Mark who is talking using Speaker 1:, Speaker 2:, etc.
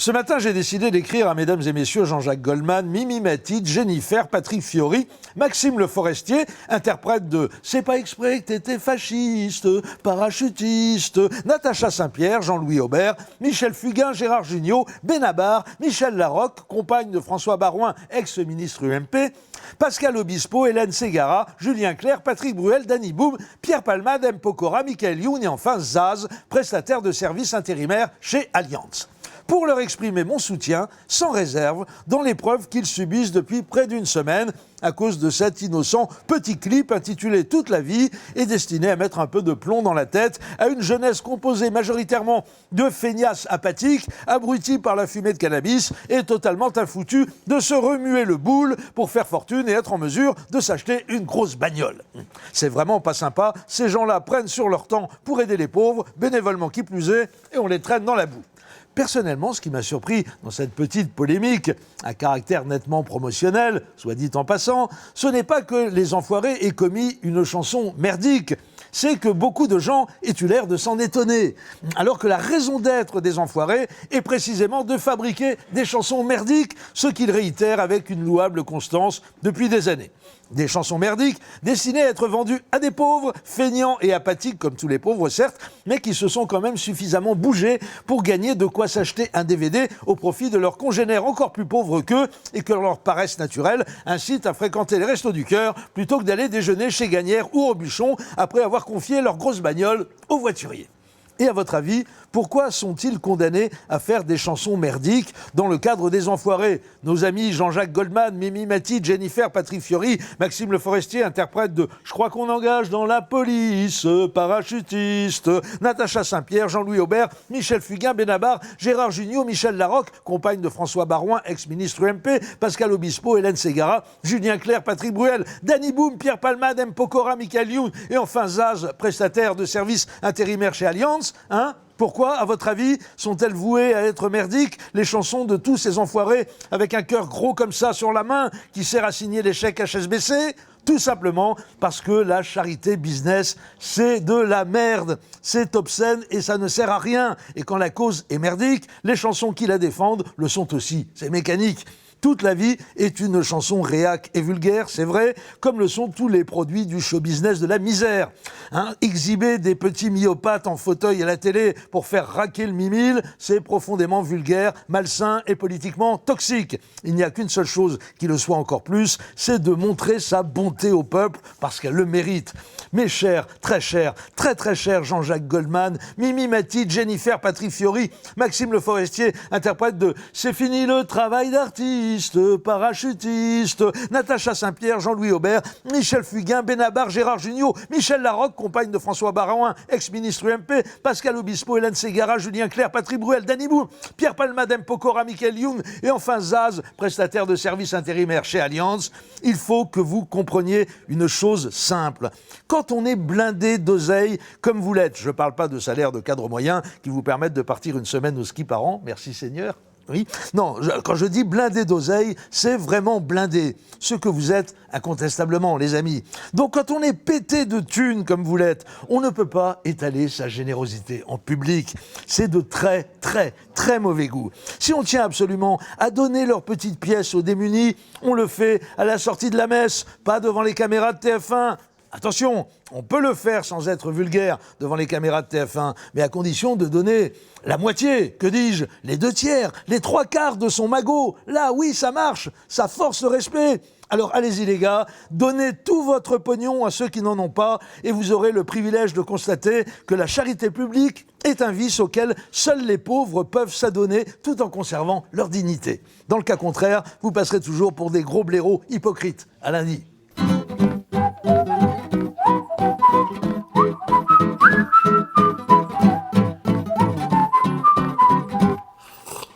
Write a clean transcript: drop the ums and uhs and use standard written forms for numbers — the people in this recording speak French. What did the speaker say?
Speaker 1: Ce matin, j'ai décidé d'écrire à mesdames et messieurs Jean-Jacques Goldman, Mimi Mati, Jennifer, Patrick Fiori, Maxime Le Forestier, interprète de « C'est pas exprès que t'étais fasciste », parachutiste, Natacha Saint-Pierre, Jean-Louis Aubert, Michel Fugain, Gérard Jugnot, Benabar, Michel Larocque, compagne de François Baroin, ex-ministre UMP, Pascal Obispo, Hélène Ségara, Julien Clerc, Patrick Bruel, Danny Boum, Pierre Palmade, M. Pokora, Michael Youn et enfin Zaz, prestataire de services intérimaires chez Allianz, pour leur exprimer mon soutien, sans réserve, dans l'épreuve qu'ils subissent depuis près d'une semaine à cause de cet innocent petit clip intitulé « Toute la vie » et destiné à mettre un peu de plomb dans la tête à une jeunesse composée majoritairement de feignasses apathiques, abrutis par la fumée de cannabis et totalement infoutus de se remuer le boule pour faire fortune et être en mesure de s'acheter une grosse bagnole. C'est vraiment pas sympa, ces gens-là prennent sur leur temps pour aider les pauvres, bénévolement qui plus est, et on les traîne dans la boue. Personnellement, ce qui m'a surpris dans cette petite polémique, à caractère nettement promotionnel, soit dit en passant, ce n'est pas que les enfoirés aient commis une chanson merdique, c'est que beaucoup de gens aient eu l'air de s'en étonner, alors que la raison d'être des enfoirés est précisément de fabriquer des chansons merdiques, ce qu'ils réitèrent avec une louable constance depuis des années. Des chansons merdiques destinées à être vendues à des pauvres, feignants et apathiques comme tous les pauvres certes, mais qui se sont quand même suffisamment bougés pour gagner de quoi s'acheter un DVD au profit de leurs congénères encore plus pauvres qu'eux et que leur paresse naturelle incite à fréquenter les restos du cœur plutôt que d'aller déjeuner chez Gagnère ou au Buchon après avoir confié leur grosse bagnole au voiturier. Et à votre avis, pourquoi sont-ils condamnés à faire des chansons merdiques dans le cadre des enfoirés? Nos amis Jean-Jacques Goldman, Mimi Mati, Jennifer, Patrick Fiori, Maxime Le Forestier, interprète de « Je crois qu'on engage dans la police », parachutiste, Natacha Saint-Pierre, Jean-Louis Aubert, Michel Fugain, Benabar, Gérard Jugnot, Michel Larocque, compagne de François Baroin, ex-ministre UMP, Pascal Obispo, Hélène Ségara, Julien Clerc, Patrick Bruel, Danny Boum, Pierre Palmade, M. Pokora, Michael Youn et enfin Zaz, prestataire de services intérimaires chez Allianz. Pourquoi, à votre avis, sont-elles vouées à être merdiques, les chansons de tous ces enfoirés avec un cœur gros comme ça sur la main qui sert à signer les chèques HSBC? Tout simplement parce que la charité business, c'est de la merde. C'est obscène et ça ne sert à rien. Et quand la cause est merdique, les chansons qui la défendent le sont aussi. C'est mécanique. Toute la vie est une chanson réac et vulgaire, c'est vrai, comme le sont tous les produits du show business de la misère. Exhiber des petits myopathes en fauteuil à la télé pour faire raquer le mimile, c'est profondément vulgaire, malsain et politiquement toxique. Il n'y a qu'une seule chose qui le soit encore plus, c'est de montrer sa bonté au peuple parce qu'elle le mérite. Mes chers, très très chers Jean-Jacques Goldman, Mimi Mati, Jennifer, Patrick Fiori, Maxime Le Forestier, interprète de « C'est fini le travail d'artiste », parachutiste, Natacha Saint-Pierre, Jean-Louis Aubert, Michel Fugain, Benabar, Gérard Jugnot, Michel Larocque, compagne de François Baroin, ex-ministre UMP, Pascal Obispo, Hélène Ségara, Julien Clerc, Patrick Bruel, Danny Boum, Pierre Palmade, M. Pokora, Michael Youn et enfin Zaz, prestataire de services intérimaires chez Allianz. Il faut que vous compreniez une chose simple. Quand on est blindé d'oseille comme vous l'êtes, je ne parle pas de salaire de cadre moyen qui vous permettent de partir une semaine au ski par an, merci Seigneur. Oui. Non, quand je dis blindé d'oseille, c'est vraiment blindé. Ce que vous êtes, incontestablement, les amis. Donc quand on est pété de thunes comme vous l'êtes, on ne peut pas étaler sa générosité en public. C'est de très mauvais goût. Si on tient absolument à donner leurs petites pièces aux démunis, on le fait à la sortie de la messe, pas devant les caméras de TF1. Attention, on peut le faire sans être vulgaire devant les caméras de TF1, mais à condition de donner la moitié, que dis-je, les 2/3, les 3/4 de son magot. Là, oui, ça marche, ça force le respect. Alors allez-y les gars, donnez tout votre pognon à ceux qui n'en ont pas et vous aurez le privilège de constater que la charité publique est un vice auquel seuls les pauvres peuvent s'adonner tout en conservant leur dignité. Dans le cas contraire, vous passerez toujours pour des gros blaireaux hypocrites. À lundi.